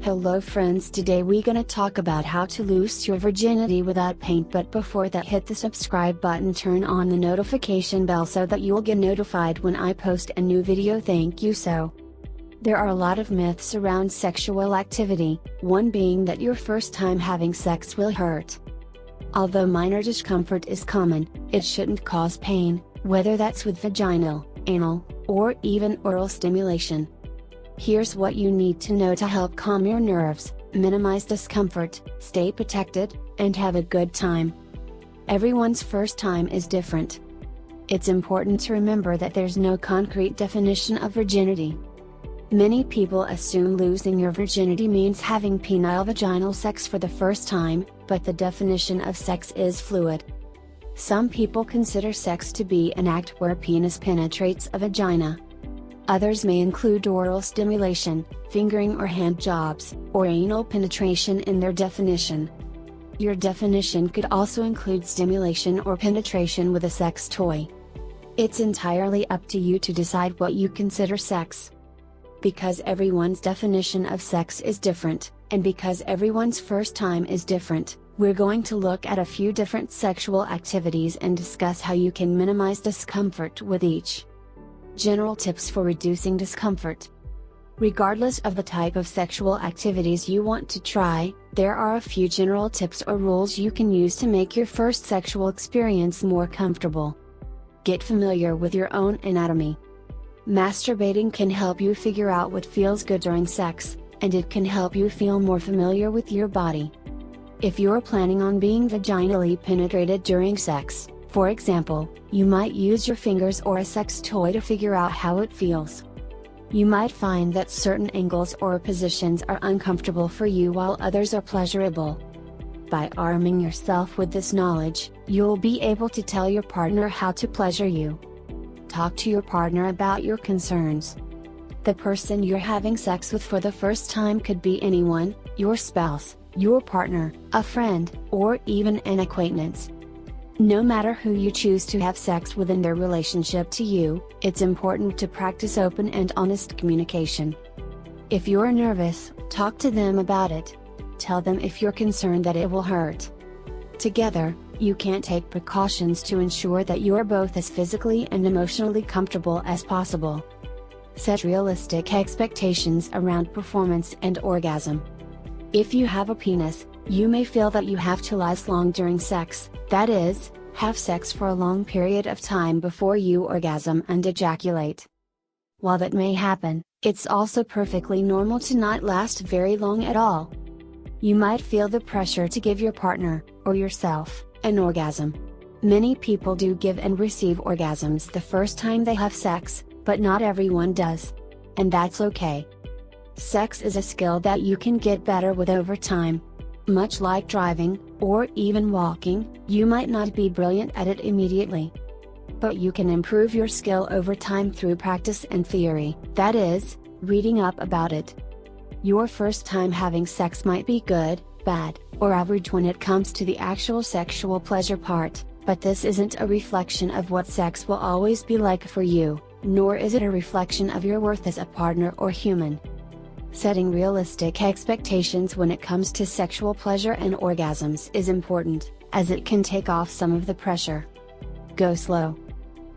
Hello friends, today we gonna talk about how to lose your virginity without pain, but before that hit the subscribe button, turn on the notification bell so that you'll get notified when I post a new video. Thank you. So, there are a lot of myths around sexual activity, one being that your first time having sex will hurt. Although minor discomfort is common, it shouldn't cause pain, whether that's with vaginal, anal, or even oral stimulation. Here's what you need to know to help calm your nerves, minimize discomfort, stay protected, and have a good time. Everyone's first time is different. It's important to remember that there's no concrete definition of virginity. Many people assume losing your virginity means having penile-vaginal sex for the first time, but the definition of sex is fluid. Some people consider sex to be an act where penis penetrates a vagina. Others may include oral stimulation, fingering or handjobs, or anal penetration in their definition. Your definition could also include stimulation or penetration with a sex toy. It's entirely up to you to decide what you consider sex. Because everyone's definition of sex is different, and because everyone's first time is different, we're going to look at a few different sexual activities and discuss how you can minimize discomfort with each. General tips for reducing discomfort. Regardless of the type of sexual activities you want to try, there are a few general tips or rules you can use to make your first sexual experience more comfortable. Get familiar with your own anatomy. Masturbating can help you figure out what feels good during sex, and it can help you feel more familiar with your body. If you're planning on being vaginally penetrated during sex, for example, you might use your fingers or a sex toy to figure out how it feels. You might find that certain angles or positions are uncomfortable for you while others are pleasurable. By arming yourself with this knowledge, you'll be able to tell your partner how to pleasure you. Talk to your partner about your concerns. The person you're having sex with for the first time could be anyone: your spouse, your partner, a friend, or even an acquaintance. No matter who you choose to have sex with in their relationship to you, it's important to practice open and honest communication. If you're nervous, talk to them about it. Tell them if you're concerned that it will hurt. Together, you can take precautions to ensure that you're both as physically and emotionally comfortable as possible. Set realistic expectations around performance and orgasm. If you have a penis, you may feel that you have to last long during sex, that is, have sex for a long period of time before you orgasm and ejaculate. While that may happen, it's also perfectly normal to not last very long at all. You might feel the pressure to give your partner, or yourself, an orgasm. Many people do give and receive orgasms the first time they have sex, but not everyone does. And that's okay. Sex is a skill that you can get better with over time. Much like driving, or even walking, you might not be brilliant at it immediately. But you can improve your skill over time through practice and theory, that is, reading up about it. Your first time having sex might be good, bad, or average when it comes to the actual sexual pleasure part, but this isn't a reflection of what sex will always be like for you, nor is it a reflection of your worth as a partner or human. Setting realistic expectations when it comes to sexual pleasure and orgasms is important, as it can take off some of the pressure. Go slow.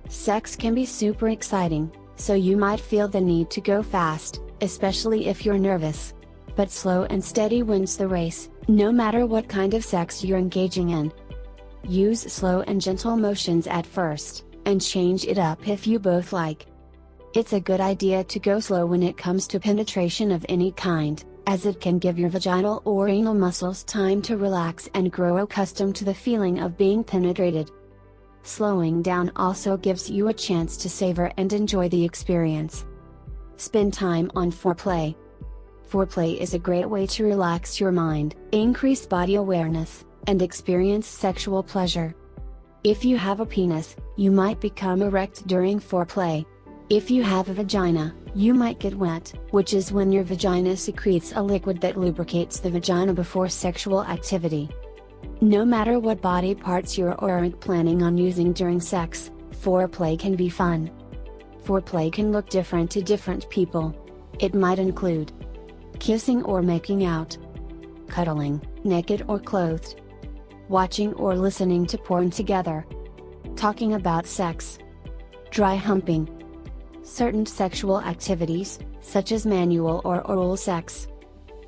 Sex can be super exciting, so you might feel the need to go fast, especially if you're nervous. But slow and steady wins the race, no matter what kind of sex you're engaging in. Use slow and gentle motions at first, and change it up if you both like. It's a good idea to go slow when it comes to penetration of any kind, as it can give your vaginal or anal muscles time to relax and grow accustomed to the feeling of being penetrated. Slowing down also gives you a chance to savor and enjoy the experience. Spend time on foreplay. Foreplay is a great way to relax your mind, increase body awareness, and experience sexual pleasure. If you have a penis, you might become erect during foreplay. If you have a vagina, you might get wet, which is when your vagina secretes a liquid that lubricates the vagina before sexual activity. No matter what body parts you're or aren't planning on using during sex, foreplay can be fun. Foreplay can look different to different people. It might include kissing or making out, cuddling, naked or clothed, watching or listening to porn together, talking about sex, dry humping, certain sexual activities, such as manual or oral sex.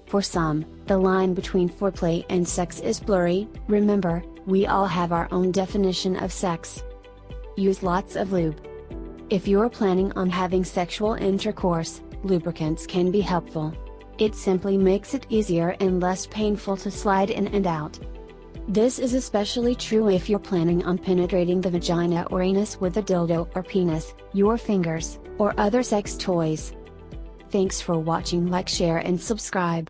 For some, the line between foreplay and sex is blurry. Remember, we all have our own definition of sex. Use lots of lube. If you're planning on having sexual intercourse, lubricants can be helpful. It simply makes it easier and less painful to slide in and out. This is especially true if you're planning on penetrating the vagina or anus with a dildo or penis, your fingers, or other sex toys. Thanks for watching. Like, share and subscribe.